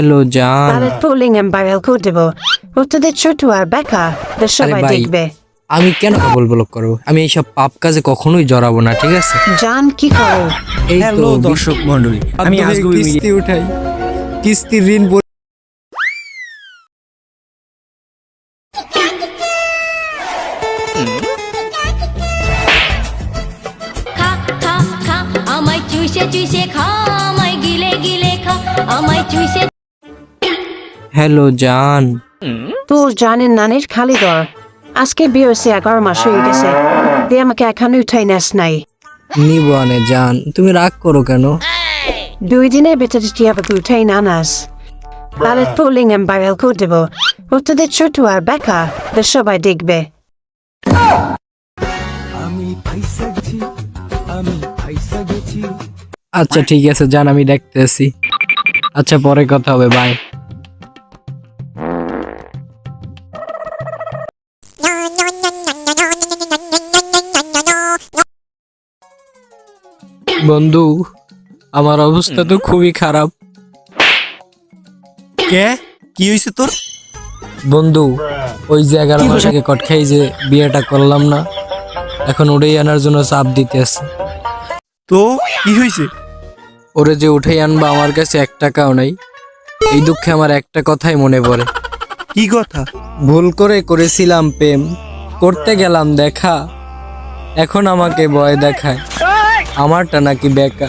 Hello জান। তাহলে pulling empire করে দেবো। ও তোদের ছোট আর বেকা, সবাই ভাই, দেখবে। আমি কেন কাপল ব্লক করবো? আমি এইসব পাপ কাজে কখনোই জড়াবো না, ঠিক আছে? জান কি করো? এই তো হ্যালো দর্শক মন্ডলী, আমি আজগুবি কিস্তি উঠাই, কিস্তির ঋণ খা খা খা আমায় চুষে চুষে খা আমায় গিলে গিলে খা আমায় চুষে। হ্যালো জান। তোর জানেন নানির খালি ঘর। আজকে বিয়ে হয়েছে 11 মাস হয়ে গেছে। দিয়ে আমাকে এখানে উঠাই নেস নাই। নিবো আনে জান, তুমি রাগ করো কেন? 2 দিনের ভেতরে তুই আমাকে উঠাই না নাস। তাহলে পুলিং এম্পায়ার করে দেবো। ও তোদের ছোট আর বেকা, সবাই দেখবে। আচ্ছা ঠিক আছে জান, আমি দেখতেছি। আচ্ছা পরে কথা হবে, বাই। বন্ধু, আমার অবস্থা তো খুবই খারাপ। কে কি হয়েছে তোর? বন্ধু, ওই যে 11 মাস আগে কট খাই যে বিয়েটা করলাম না, এখন ওটাই আনার জন্য চাপ দিতে আছে। তো কি হয়েছে? ওরে যে উঠেই আনবা, আমার কাছে 1 টাকাও নাই। এই দুঃখে আমার একটা কথাই মনে পড়ে। কি কথা? ভুল করে করেছিলাম প্রেম, করতে গেলাম দেখা, এখন আমাকে ভয় দেখায় আমারটা নাকি বেকা।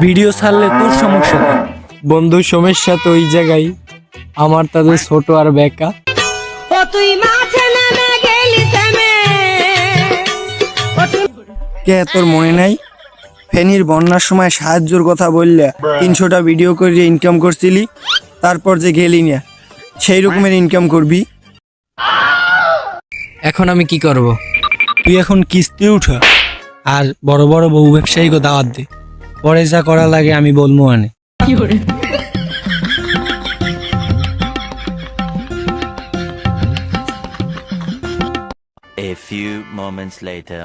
ভিডিও ছাড়লে তোর সমস্যা কি? বন্ধু, সমস্যা তো ওই জায়গায়, আমার তাদের ছোট আর বেকা। ও তুই মাঠে নেমে গেলি থেমে। কে তোর মনে নাই? ফেনীর বন্যার সময় সাহায্যর কথা বললে 300টা ভিডিও করে ইনকাম করছিলি, তারপর যে গেলি না, সেই রকমের ইনকাম করবি। এখন আমি কি করব? তুই এখন কিস্তি উঠা আর বড় বড় বহু ব্যবসায়ীকে দাওয়াত দে, পরে যা করা লাগে আমি বলবো আনে। A few moments later.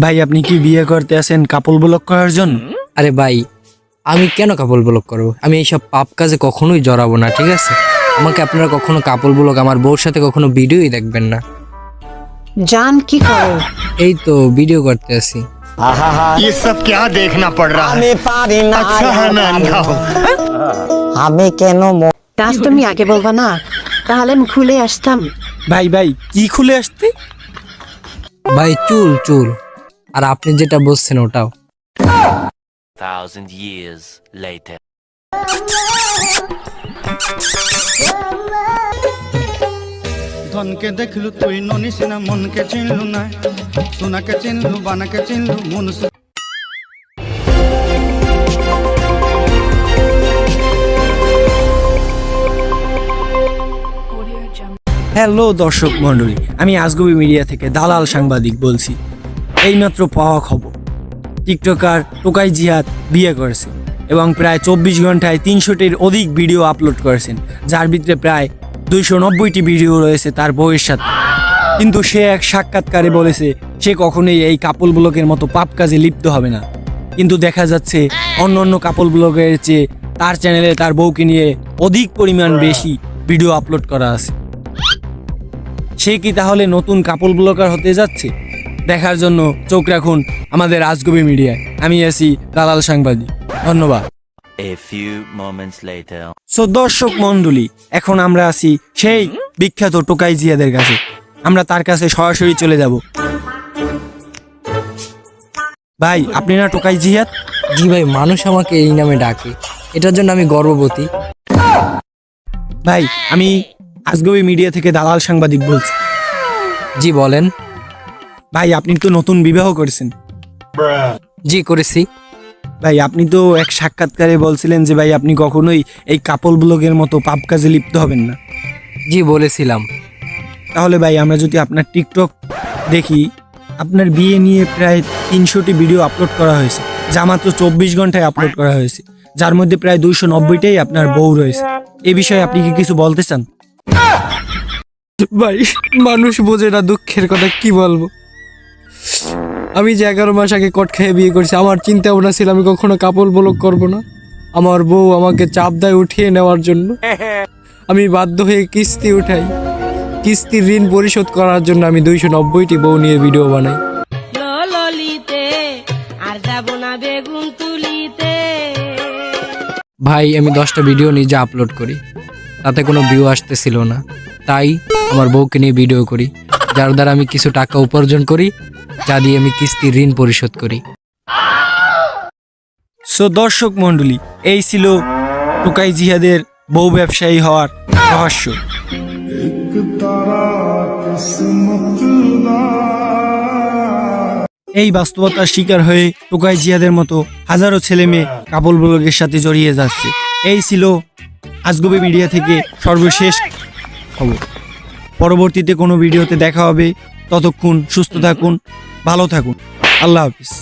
ভাই, আপনি কি বিয়ে করতে আসেন কাপল ব্লক করার জন্য? আরে ভাই, আমি কেন কাপল ব্লক করবো? আমি এইসব পাপ কাজে কখনোই জড়াবো না, ঠিক আছে? আমাকে আপনারা কখনো কাপল ব্লক, আমার বউর সাথে কখনো ভিডিওই দেখবেন না। জান কি করো? এই তো ভিডিও করতে আছি। ये सब क्या देखना पड़ रहा है? अच्छा है मैं अंधा हूँ। তাস তুমি আগে বলবা না, তাহলে আমি খুলে আসতাম। ভাই ভাই, কি খুলে আসতে? ভাই চুল চুল, আর আপনি যেটা বলছেন ওটাও। 1,000 years later. ধনকে দেখলু তুই ননিস না, মনকে চিনলু না, সোনাকে চিনলু, বানাকে চিনলু, মন হ্যালো দর্শক মন্ডলী, আমি আজগুবি মিডিয়া থেকে দালাল সাংবাদিক বলছি। এইমাত্র পাওয়া খবর, টিকটকার টোকাই জিহাদ বিয়ে করেছে এবং প্রায় 24 ঘন্টায় 300টির অধিক ভিডিও আপলোড করেছেন, যার ভিতরে প্রায় 290টি ভিডিও রয়েছে তার বউয়ের সাথে। কিন্তু সে এক সাক্ষাৎকারে বলেছে সে কখনোই এই কাপল ব্লকের মতো পাপ কাজে লিপ্ত হবে না। কিন্তু দেখা যাচ্ছে অন্য অন্য কাপল ব্লগের চেয়ে তার চ্যানেলে তার বউকে নিয়ে অধিক পরিমাণ বেশি ভিডিও আপলোড করা আছে। সে কি তাহলে নতুন কাপল ব্লগার হতে যাচ্ছে? দেখার জন্য চোখ রাখুন আমাদের আজগুবি মিডিয়ায়। আমি আছি দালাল সাংবাদিক। ধন্যবাদ। A few moments later. So দর্শক মন্ডলী, এখন আমরা আছি সেই বিখ্যাত টোকাই জিয়াদের কাছে। আমরা তার কাছে সরাসরি চলে যাব। ভাই, আপনি না টোকাই জিয়াদ? জি ভাই, মানুষ আমাকে এই নামে ডাকে, এটার জন্য আমি গর্ববতী। ভাই, আমি আজগুবি মিডিয়া থেকে দালাল সাংবাদিক বলছি। জি বলেন। ভাই, আপনি তো নতুন বিবাহ করেছেন। জি করেছি। ভাই, আপনি তো এক সাক্ষাৎকারে বলছিলেন যে ভাই আপনি কখনোই এই কাপল ব্লগের মতো পাপ কাজে লিপ্ত হবেন না। জি বলেছিলাম। তাহলে ভাই, আমরা যদি আপনার টিকটক দেখি, আপনার বিয়ে নিয়ে প্রায় 300টি ভিডিও আপলোড করা হয়েছে, যা মাত্র 24 ঘন্টায় আপলোড করা হয়েছে, যার মধ্যে প্রায় 290টাই আপনার বউ রয়েছে। এই বিষয়ে আপনি কি কিছু বলতে চান? ভাই, মানুষ বোঝে না দুঃখের কথা, কি বলবো? আমি যে 11 মাস আগে কট খেয়ে বিয়ে করছি, আমার চিন্তা ভাবনা ছিল আমি কখনো কাপল ব্লক করব না। আমার বউ আমাকে চাপ দেয় উঠিয়ে নেওয়ার জন্য, আমি বাধ্য হয়ে কিস্তি উঠাই। কিস্তির ঋণ পরিশোধ করার জন্য আমি 290টি বউ নিয়ে ভিডিও বানাই। ললিতে আর যাব না বেগুন তুলিতে। ভাই আমি 10টা ভিডিও নিজে আপলোড করি, তাতে কোনো ভিউ আসতেছিল না, তাই আমার বউকে নিয়ে ভিডিও করি, যার দ্বারা আমি কিছু টাকা উপার্জন করি, যা দিয়ে আমি কিস্তির ঋণ পরিশোধ করি। সো দর্শক মণ্ডলী, এই ছিল টোকাই জিহাদের বউ ব্যবসায়ী হওয়ার রহস্য। এই বাস্তবতার শিকার হয়ে টোকাই জিহাদের মতো হাজারো ছেলে মেয়ে কাপল ব্লগের সাথে জড়িয়ে যাচ্ছে। এই ছিল আজগবি মিডিয়া থেকে সর্বশেষ খবর। পরবর্তীতে কোনো ভিডিওতে দেখা হবে। ততক্ষণ সুস্থ থাকুন, ভালো থাকুন। আল্লাহ হাফিজ।